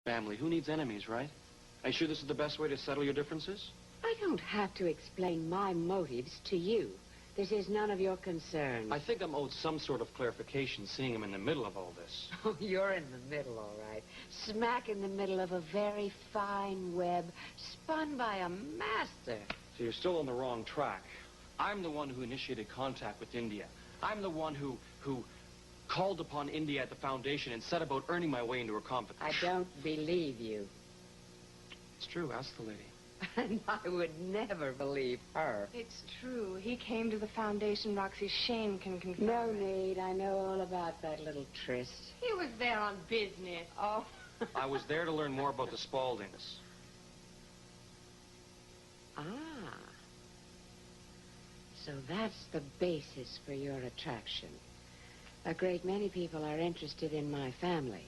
Family. Who needs enemies, right? Are you sure this is the best way to settle your differences? I don't have to explain my motives to you. This is none of your concern. I think I'm owed some sort of clarification, seeing him in the middle of all this. Oh, you're in the middle, all right. Smack in the middle of a very fine web spun by a master. So you're still on the wrong track. I'm the one who initiated contact with India. I'm the one who called upon India at the foundation and set about earning my way into her confidence. I don't believe you. It's true. Ask the lady. And I would never believe her. It's true. He came to the foundation. Roxy Shane can confirm. No need. I know all about that little tryst. He was there on business. Oh. I was there to learn more about the Spauldings. Ah. So that's the basis for your attraction. A great many people are interested in my family.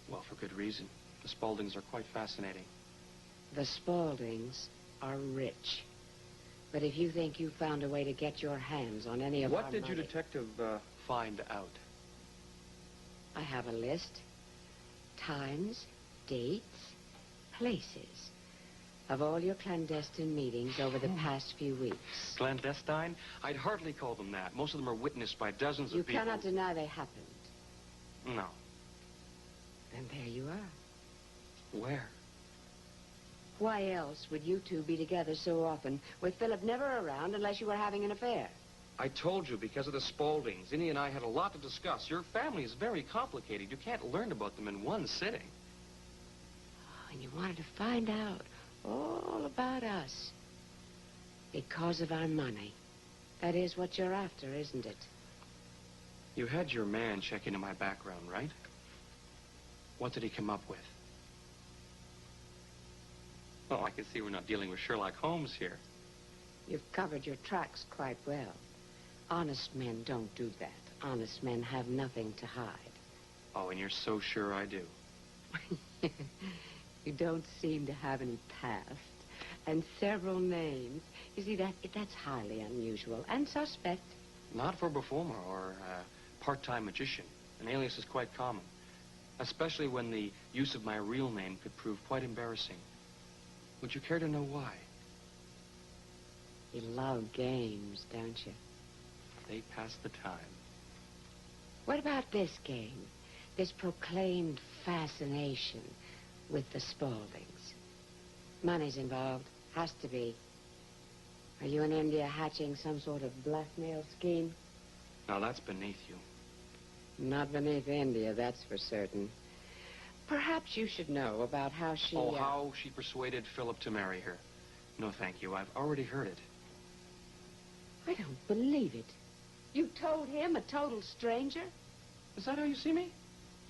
Well, for good reason. The Spauldings are quite fascinating. The Spauldings are rich. But if you think you found a way to get your hands on any of our What did money, you, detective, find out? I have a list. Times, dates, places of all your clandestine meetings over the past few weeks. Clandestine? I'd hardly call them that. Most of them are witnessed by dozens You of people. cannot deny they happened. No. And there you are. Where? Why else would you two be together so often with Philip never around unless you were having an affair? I told you, because of the Spauldings. Indy and I had a lot to discuss. Your family is very complicated. You can't learn about them in one sitting. Oh, and you wanted to find out all about us. Because of our money. That is what you're after, isn't it? You had your man check into my background, right? What did he come up with? Oh, I can see we're not dealing with Sherlock Holmes here. You've covered your tracks quite well. Honest men don't do that. Honest men have nothing to hide. Oh, and you're so sure I do. You don't seem to have any past. And several names. You see, that's highly unusual and suspect. Not for a performer or a part-time magician. An alias is quite common. Especially when the use of my real name could prove quite embarrassing. Would you care to know why? You love games, don't you? They pass the time. What about this game? This proclaimed fascination with the Spauldings. Money's involved. Has to be. Are you and India hatching some sort of blackmail scheme? Now, that's beneath you. Not beneath India, that's for certain. Perhaps you should know about how she... Oh, how she persuaded Philip to marry her. No, thank you. I've already heard it. I don't believe it. You told him, a total stranger? Is that how you see me?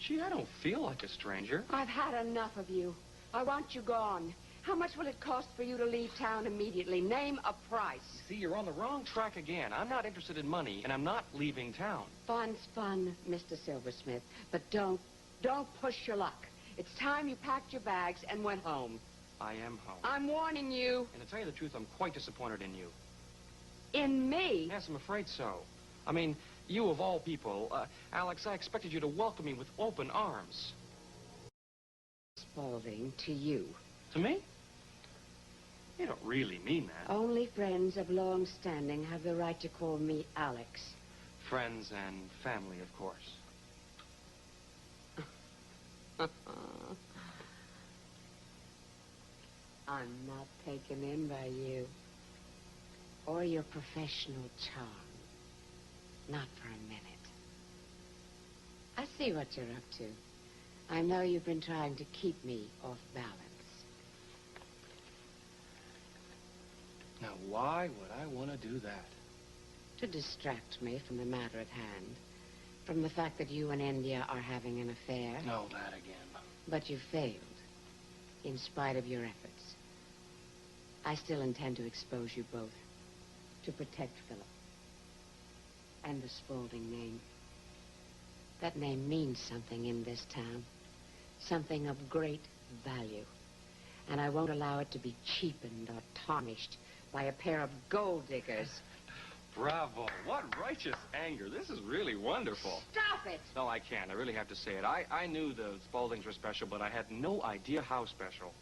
Gee, I don't feel like a stranger. I've had enough of you. I want you gone. How much will it cost for you to leave town immediately? Name a price. See, you're on the wrong track again. I'm not interested in money, and I'm not leaving town. Fun's fun, Mr. Silversmith. But don't push your luck. It's time you packed your bags and went home. I am home. I'm warning you. And to tell you the truth, I'm quite disappointed in you. In me? Yes, I'm afraid so. I mean, you of all people, Alex, I expected you to welcome me with open arms. Spaulding to you. To me? You don't really mean that. Only friends of long standing have the right to call me Alex. Friends and family, of course. I'm not taken in by you. Or your professional charm. Not for a minute. I see what you're up to. I know you've been trying to keep me off balance. Now, why would I want to do that? To distract me from the matter at hand. From the fact that you and India are having an affair. No, that again. But you failed. In spite of your efforts. I still intend to expose you both. To protect Philip. And the Spaulding name. That name means something in this town. Something of great value. And I won't allow it to be cheapened or tarnished by a pair of gold diggers. Bravo. What righteous anger. This is really wonderful. Stop it! No, I can't. I really have to say it. I knew the Spauldings were special, but I had no idea how special.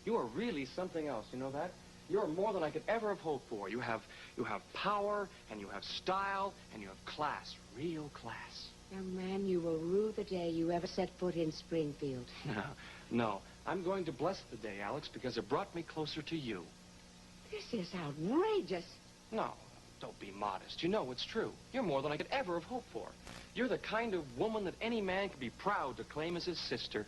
You are really something else, you know that? You're more than I could ever have hoped for. You have power, and you have style, and you have class. Real class. Young man, you will rue the day you ever set foot in Springfield. No. I'm going to bless the day, Alex, because it brought me closer to you. This is outrageous. No, don't be modest. You know it's true. You're more than I could ever have hoped for. You're the kind of woman that any man could be proud to claim as his sister.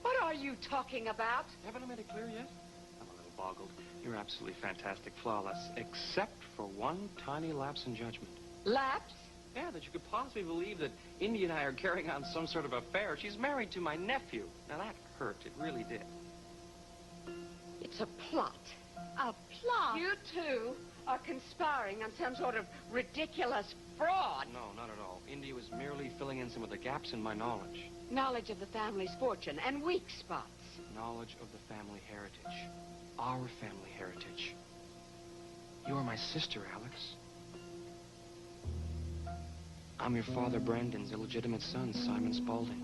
What are you talking about? Haven't I made it clear yet? I'm a little boggled. You're absolutely fantastic, flawless, except for one tiny lapse in judgment. Lapse? Yeah, that you could possibly believe that Indy and I are carrying on some sort of affair. She's married to my nephew. Now, that hurt. It really did. It's a plot. A plot? You two are conspiring on some sort of ridiculous fraud. No, not at all. Indy was merely filling in some of the gaps in my knowledge. Knowledge of the family's fortune and weak spots. Knowledge of the family heritage. Our family heritage. You are my sister, Alex. I'm your father, Brandon's illegitimate son, Simon Spaulding.